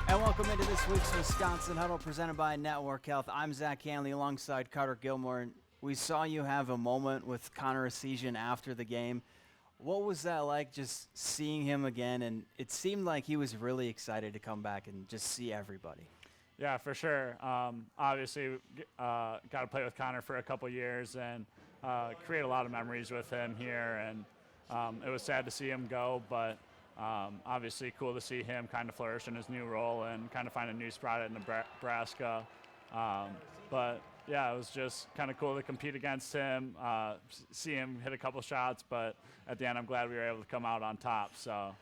And welcome into this week's Wisconsin Huddle presented by Network Health. I'm Zach Hanley alongside Carter Gilmore. We saw you have a moment with Connor Essegian after the game. What was that like, just seeing him again? And it seemed like he was really excited to come back and just see everybody. Yeah, for sure. Obviously, got to play with Connor for a couple years and create a lot of memories with him here. And it was sad to see him go, but obviously cool to see him kind of flourish in his new role and kind of find a new spot at Nebraska. But yeah, it was just kind of cool to compete against him, see him hit a couple shots, but at the end I'm glad we were able to come out on top, so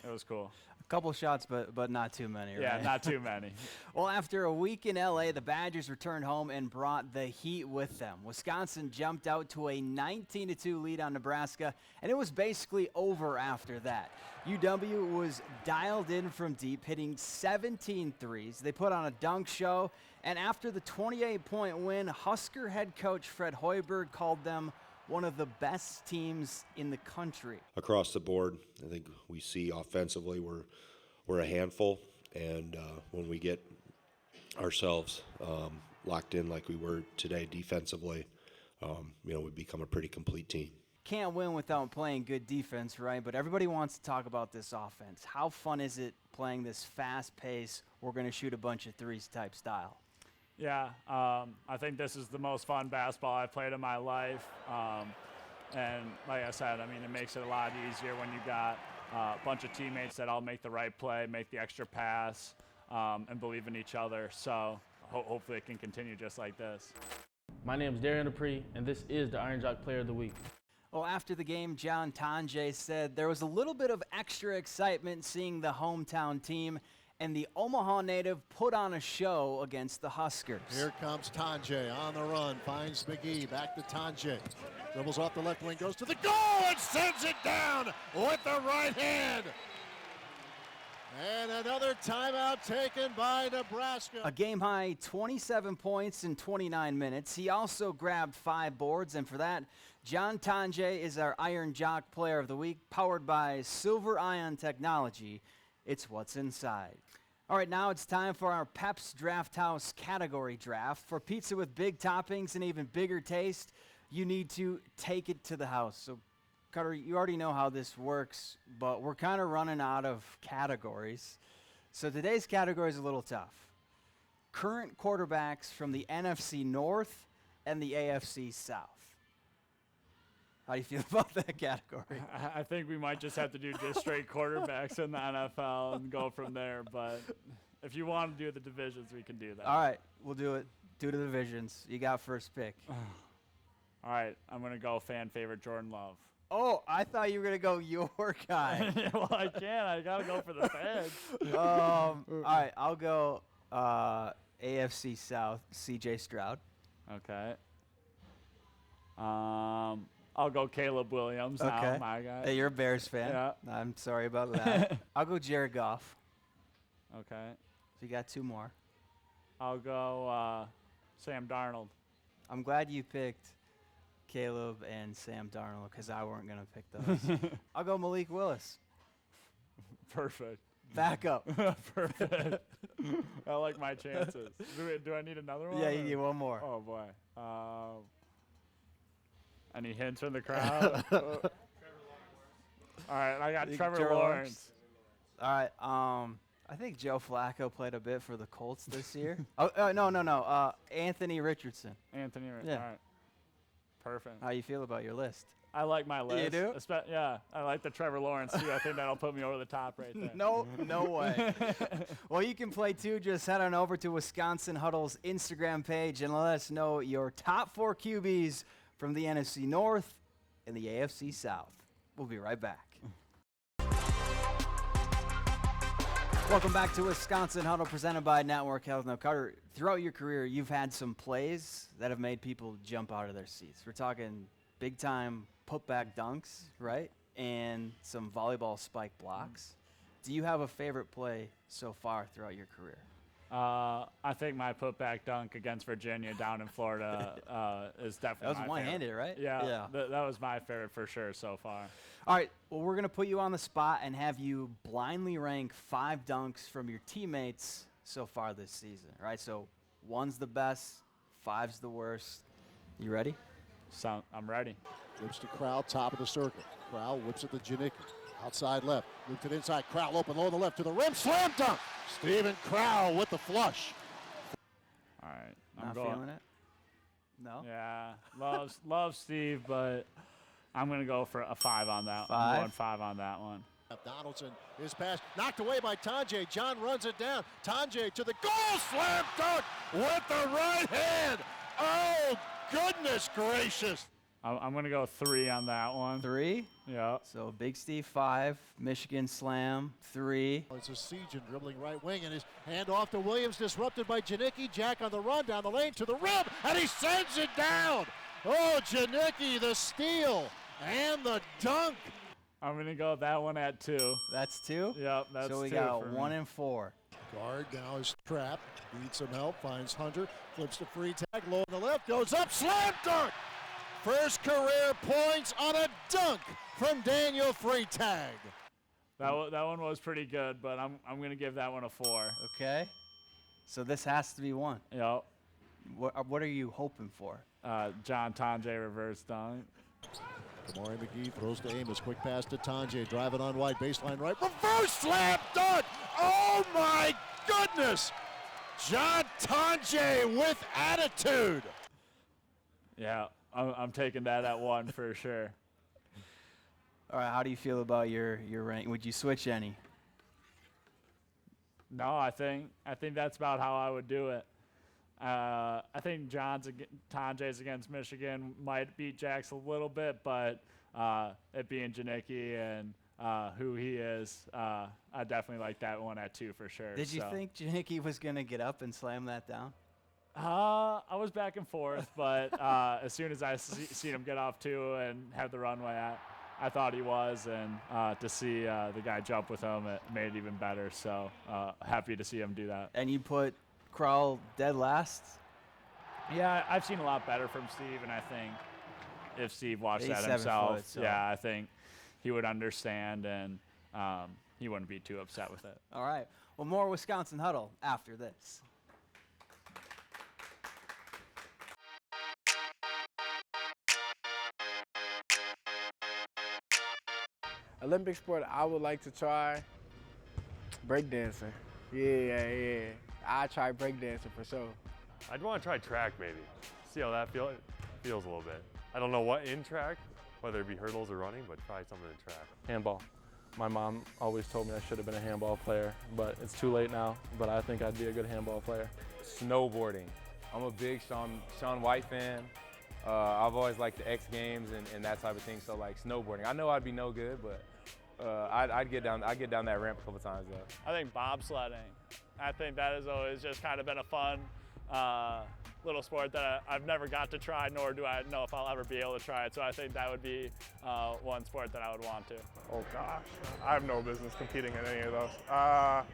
it was cool. A couple shots, but not too many, right? Yeah, not too many. Well, after a week in L.A., the Badgers returned home and brought the heat with them. Wisconsin jumped out to a 19-2 lead on Nebraska, and it was basically over after that. UW was dialed in from deep, hitting 17 threes. They put on a dunk show, and after the 28-point win, Husker head coach Fred Hoiberg called them one of the best teams in the country. Across the board, I think we see offensively we're a handful, and when we get ourselves locked in like we were today defensively, we become a pretty complete team. Can't win without playing good defense, right? But everybody wants to talk about this offense. How fun is it playing this fast-paced, we're going to shoot a bunch of threes type style? Yeah, I think this is the most fun basketball I've played in my life. And like I said, it makes it a lot easier when you've got a bunch of teammates that all make the right play, make the extra pass, and believe in each other. So hopefully it can continue just like this. My name is Darian Dupree, and this is the Iron Jock Player of the Week. Well, after the game, John Tonje said there was a little bit of extra excitement seeing the hometown team, and the Omaha native put on a show against the Huskers. Here comes Tonje on the run, finds McGee, back to Tonje. Dribbles off the left wing, goes to the goal and sends it down with the right hand. And another timeout taken by Nebraska. A game-high 27 points in 29 minutes. He also grabbed 5 boards, and for that, John Tonje is our Iron Jock Player of the Week, powered by Silver Ion Technology. It's what's inside. All right, now it's time for our Pep's Draft House category draft. For pizza with big toppings and even bigger taste, you need to take it to the house. So, Carter, you already know how this works, but we're kind of running out of categories. So today's category is a little tough. Current quarterbacks from the NFC North and the AFC South. How do you feel about that category? I think we might just have to do just straight quarterbacks in the NFL and go from there. But if you want to do the divisions, we can do that. All right, we'll do it. Do the divisions. You got first pick. All right, I'm going to go fan favorite Jordan Love. Oh, I thought you were going to go your guy. Well, I can't. I got to go for the fans. All right, I'll go AFC South, C.J. Stroud. Okay. I'll go Caleb Williams now, my guy. Hey, you're a Bears fan. Yeah. I'm sorry about that. I'll go Jared Goff. Okay. So you got 2 more. I'll go Sam Darnold. I'm glad you picked Caleb and Sam Darnold because I weren't going to pick those. I'll go Malik Willis. Perfect. Back up. Perfect. I like my chances. Do I need another one? Yeah, you need one more. Oh, boy. Any hints from the crowd? All right, I got Trevor Lawrence. All right, I think Joe Flacco played a bit for the Colts this year. No. Anthony Richardson. Anthony Richardson. Yeah. All right. Perfect. How you feel about your list? I like my list. You do? Yeah, I like the Trevor Lawrence, too. I think that'll put me over the top right there. No way. Well, you can play, too. Just head on over to Wisconsin Huddle's Instagram page and let us know your top 4 QBs from the NFC North and the AFC South. We'll be right back. Welcome back to Wisconsin Huddle, presented by Network Health. Now, Carter, throughout your career, you've had some plays that have made people jump out of their seats. We're talking big-time putback dunks, right? And some volleyball spike blocks. Do you have a favorite play so far throughout your career? I think my putback dunk against Virginia down in Florida is definitely That was one-handed, right? Yeah. That was my favorite for sure so far. All right, well, we're going to put you on the spot and have you blindly rank 5 dunks from your teammates so far this season. All right, so 1's the best, 5's the worst. You ready? I'm ready. Flips to Crowell, top of the circle. Crowell whips it to Janicki. Outside left, looped it inside. Crowell open low on the left to the rim. Slam dunk! Steven Crowell with the flush. All right. Not feeling it? No? Yeah, love Steve, but I'm going to go for a 5 on that. 5? I'm going 5 on that one. Donaldson, his pass knocked away by Tanjay. John runs it down. Tanjay to the goal, slam dunk with the right hand. Oh, goodness gracious. I'm going to go 3 on that one. 3? Yeah. So Big Steve 5, Michigan slam 3. It's a Sejan dribbling right wing, and his hand off to Williams, disrupted by Janicki. Jack on the run down the lane to the rim, and he sends it down. Oh, Janicki, the steal and the dunk. I'm going to go that one at 2. That's 2? Yep, that's 2. So we for got me. 1 and 4. Guard now is trapped, needs some help, finds Hunter, flips to free tag, low on the left, goes up, slam dunk! First career points on a dunk from Daniel Freitag. That one was pretty good, but I'm going to give that one a 4. Okay. So this has to be 1. Yep. What are you hoping for? John Tanjay reverse dunk. Kamari McGee throws to Amos, quick pass to Tanjay, driving on wide, baseline right, reverse slam dunk! Oh my goodness! John Tanjay with attitude. Yeah, I'm taking that at 1 for sure. All right, how do you feel about your rank? Would you switch any? No, I think that's about how I would do it. I think Tanjay's against Michigan might beat Jax a little bit, but it being Janicki and who he is, I definitely like that one at 2 for sure. Did you think Janicki was going to get up and slam that down? I was back and forth, but as soon as I seen him get off 2 and have the runway, I thought he was, and to see the guy jump with him, it made it even better. So happy to see him do that. And you put Crowell dead last? Yeah, I've seen a lot better from Steve, and I think if Steve watched He's that 7 himself, foot, so. yeah, I think he would understand, and he wouldn't be too upset with it. All right. Well, more Wisconsin Huddle after this. Olympic sport I would like to try, breakdancing. Yeah. I try breakdancing for sure. I'd want to try track maybe. See how that feels a little bit. I don't know what in track, whether it be hurdles or running, but try something in track. Handball. My mom always told me I should have been a handball player, but it's too late now. But I think I'd be a good handball player. Snowboarding. I'm a big Shaun White fan. I've always liked the X Games and that type of thing. So like snowboarding. I know I'd be no good, but I'd get down that ramp a couple times though. I think bobsledding. I think that has always just kind of been a fun little sport that I've never got to try, nor do I know if I'll ever be able to try it. So I think that would be one sport that I would want to. Oh gosh, I have no business competing in any of those.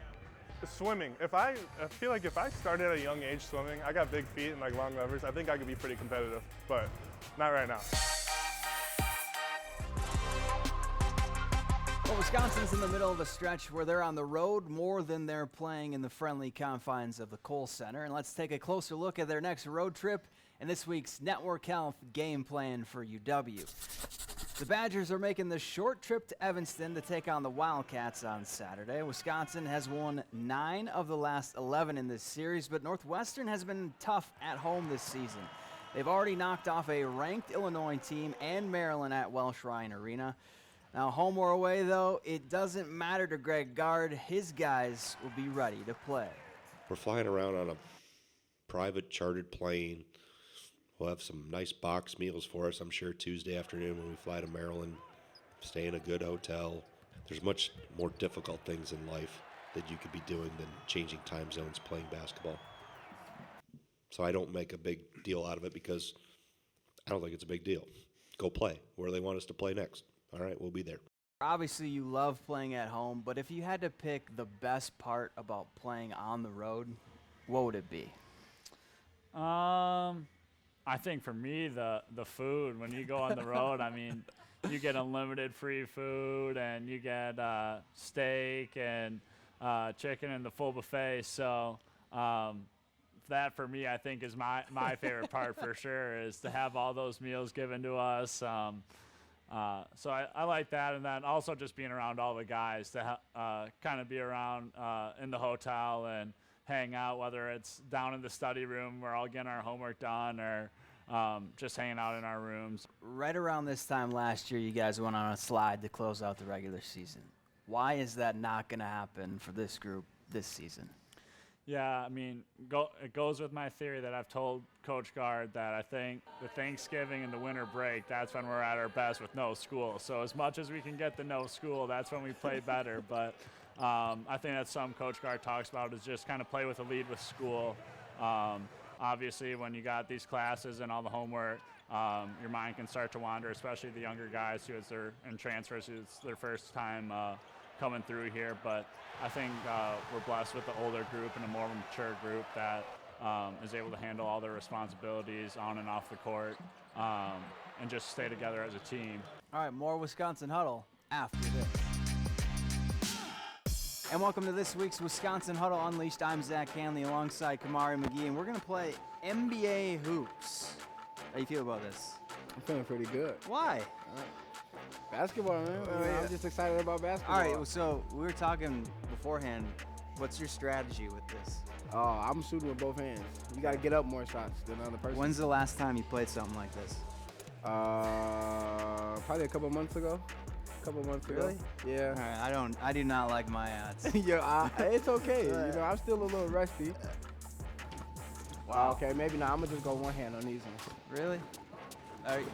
Swimming. I feel like if I started at a young age swimming, I got big feet and like long levers, I think I could be pretty competitive, but not right now. Well, Wisconsin's in the middle of a stretch where they're on the road more than they're playing in the friendly confines of the Kohl Center. And let's take a closer look at their next road trip and this week's Network Health game plan for UW. The Badgers are making the short trip to Evanston to take on the Wildcats on Saturday. Wisconsin has won 9 of the last 11 in this series, but Northwestern has been tough at home this season. They've already knocked off a ranked Illinois team and Maryland at Welsh Ryan Arena. Now, home or away, though, it doesn't matter to Greg Gard. His guys will be ready to play. We're flying around on a private chartered plane. We'll have some nice box meals for us, I'm sure, Tuesday afternoon when we fly to Maryland. Stay in a good hotel. There's much more difficult things in life that you could be doing than changing time zones playing basketball. So I don't make a big deal out of it because I don't think it's a big deal. Go play where they want us to play next. All right, we'll be there. Obviously, you love playing at home, but if you had to pick the best part about playing on the road, what would it be? I think for me, the food. When you go on the road, I mean, you get unlimited free food, and you get steak and chicken and the full buffet. So that for me, I think, is my favorite part for sure, is to have all those meals given to us. So I like that, and then also just being around all the guys to kind of be around in the hotel and hang out, whether it's down in the study room, we're all getting our homework done, or just hanging out in our rooms. Right around this time last year, you guys went on a slide to close out the regular season. Why is that not going to happen for this group this season? Yeah, I mean, it goes with my theory that I've told Coach Gard that I think the Thanksgiving and the winter break, that's when we're at our best with no school. So as much as we can get the no school, that's when we play better. But I think that's something Coach Gard talks about, is just kind of play with a lead with school. Obviously, when you got these classes and all the homework, your mind can start to wander, especially the younger guys who in transfers, who it's their first time coming through here. But I think we're blessed with the older group and a more mature group that is able to handle all their responsibilities on and off the court, and just stay together as a team. All right, more Wisconsin Huddle after this. And welcome to this week's Wisconsin Huddle Unleashed. I'm Zach Hanley alongside Kamari McGee, and we're going to play NBA hoops. How do you feel about this? I'm feeling pretty good. Why? Basketball, man. I'm just excited about basketball. All right, so we were talking beforehand. What's your strategy with this? Oh, I'm shooting with both hands. You got to get up more shots than the other person. When's the last time you played something like this? Probably a couple months ago. Really? Yeah. All right, I do not like my odds. Yo, it's okay. You know, I'm still a little rusty. Wow. Okay, maybe not. I'm gonna just go one hand on these ones. Really? All right.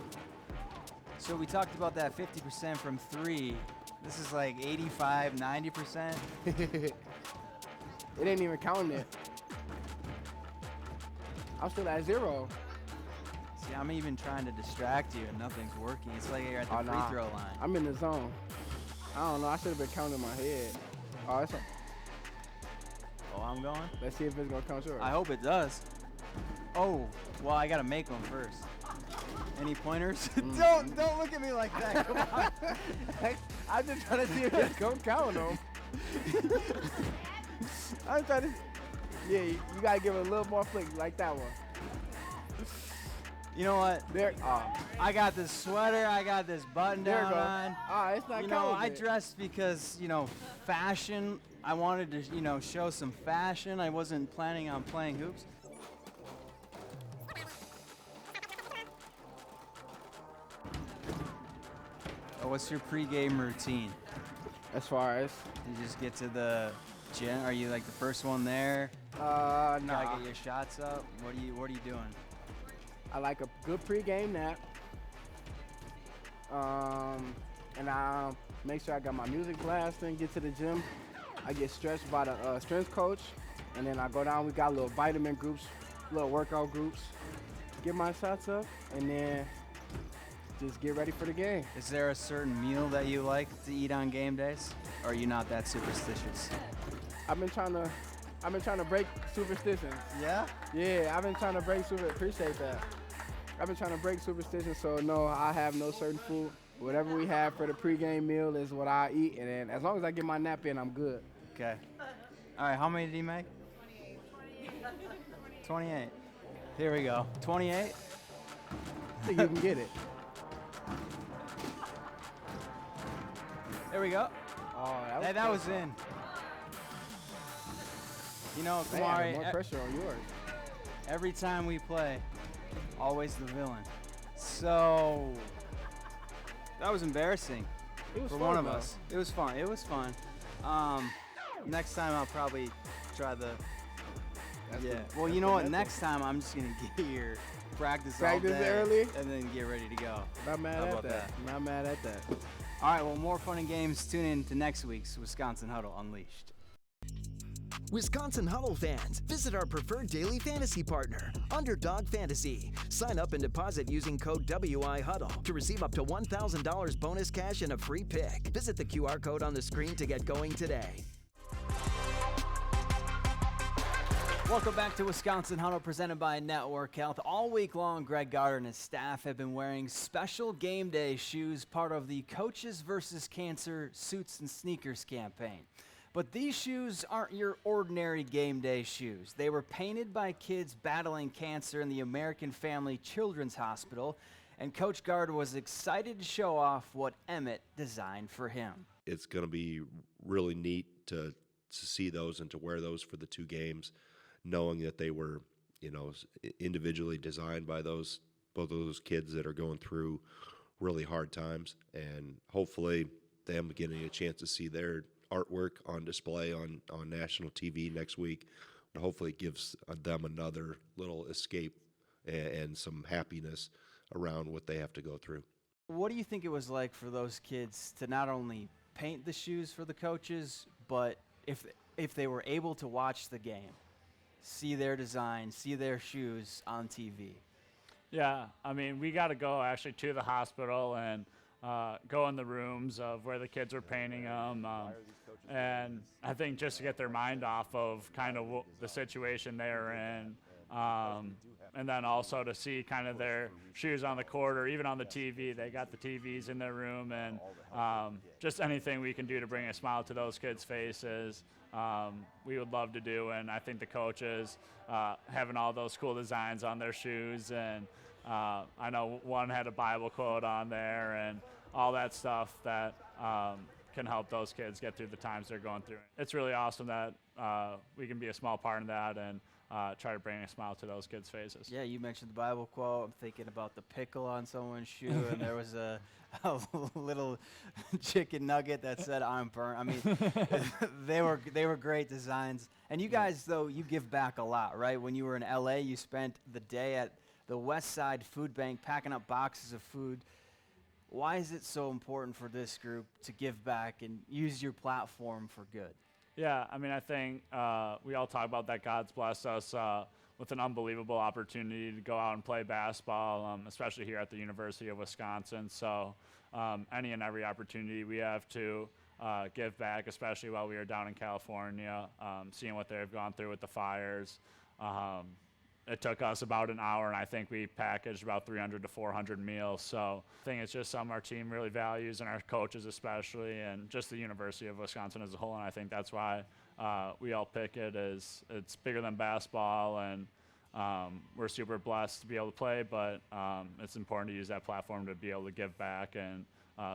So we talked about that 50% from three. This is like 85, 90%. It ain't even counting it. I'm still at 0. See, I'm even trying to distract you and nothing's working. It's like you're at the free throw line. I'm in the zone. I don't know. I should have been counting in my head. Oh, I'm going? Let's see if it's going to count yours. I hope it does. Oh, well, I got to make one first. Any pointers? Don't look at me like that. Come on. I'm just trying to see if it's going to count them. I'm trying to. Yeah, you got to give it a little more flick like that one. You know what? There. I got this sweater. I got this button down on. It's not You know, I dressed because, fashion. I wanted to, show some fashion. I wasn't planning on playing hoops. Oh, what's your pregame routine? As far as? You just get to the gym? Are you like the first one there? No. Gotta get your shots up? What are you doing? I like a good pregame nap. And I make sure I got my music blasting, get to the gym. I get stretched by the strength coach. And then I go down, we got little vitamin groups, little workout groups. Get my shots up, and then just get ready for the game. Is there a certain meal that you like to eat on game days? Or are you not that superstitious? I've been trying to break superstitions. Yeah? Yeah, I've been trying to break appreciate that. I've been trying to break superstitions, so no, I have no certain food. Whatever we have for the pregame meal is what I eat, and then as long as I get my nap in, I'm good. Okay. All right, how many did he make? 28. Here we go. 28? I think you can get it. There we go. Oh, that was in. You know, Kamari, more pressure on yours. Every time we play, always the villain. So that was embarrassing for one of us. It was fun. It was fun. Next time I'll probably try the. Well, you know what? Next time I'm just gonna get your practice all day early and then get ready to go. Not mad at that. Not mad at that. All right. Well, more fun and games. Tune in to next week's Wisconsin Huddle Unleashed. Wisconsin Huddle fans, visit our preferred daily fantasy partner, Underdog Fantasy. Sign up and deposit using code WIHuddle to receive up to $1,000 bonus cash and a free pick. Visit the QR code on the screen to get going today. Welcome back to Wisconsin Huddle, presented by Network Health. All week long, Greg Gardner and his staff have been wearing special game day shoes, part of the Coaches vs. Cancer Suits and Sneakers campaign. But these shoes aren't your ordinary game day shoes. They were painted by kids battling cancer in the American Family Children's Hospital, and Coach Gardner was excited to show off what Emmett designed for him. It's going to be really neat to see those and to wear those for the 2 games, knowing that they were, individually designed by both of those kids that are going through really hard times, and hopefully them getting a chance to see their artwork on display on national TV next week. Hopefully it gives them another little escape and some happiness around what they have to go through. What do you think it was like for those kids to not only paint the shoes for the coaches, but if they were able to watch the game, see their design, see their shoes on TV? Yeah, I mean, we got to go actually to the hospital and go in the rooms of where the kids were painting them. And I think just to get their mind off of kind of the situation they were in. And then also to see kind of their shoes on the court or even on the TV. They got the TVs in their room, and just anything we can do to bring a smile to those kids' faces, we would love to do. And I think the coaches having all those cool designs on their shoes, and I know one had a Bible quote on there and all that stuff that can help those kids get through the times they're going through. It's really awesome that we can be a small part in that and try to bring a smile to those kids' faces. Yeah, you mentioned the Bible quote. I'm thinking about the pickle on someone's shoe, and there was a little chicken nugget that said "I'm burnt." I mean, they were great designs. And you guys, though, you give back a lot, right? When you were in LA, you spent the day at the West Side Food Bank packing up boxes of food. Why is it so important for this group to give back and use your platform for good? Yeah, I mean, I think we all talk about that God's blessed us with an unbelievable opportunity to go out and play basketball, especially here at the University of Wisconsin. So any and every opportunity we have to give back, especially while we are down in California, seeing what they've gone through with the fires. It took us about an hour, and I think we packaged about 300 to 400 meals. So I think it's just something our team really values, and our coaches especially, and just the University of Wisconsin as a whole. And I think that's why we all pick it. As it's bigger than basketball, and we're super blessed to be able to play, but it's important to use that platform to be able to give back and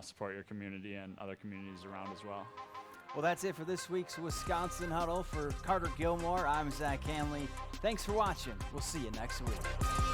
support your community and other communities around as well. Well, that's it for this week's Wisconsin Huddle. For Carter Gilmore, I'm Zach Hanley. Thanks for watching. We'll see you next week.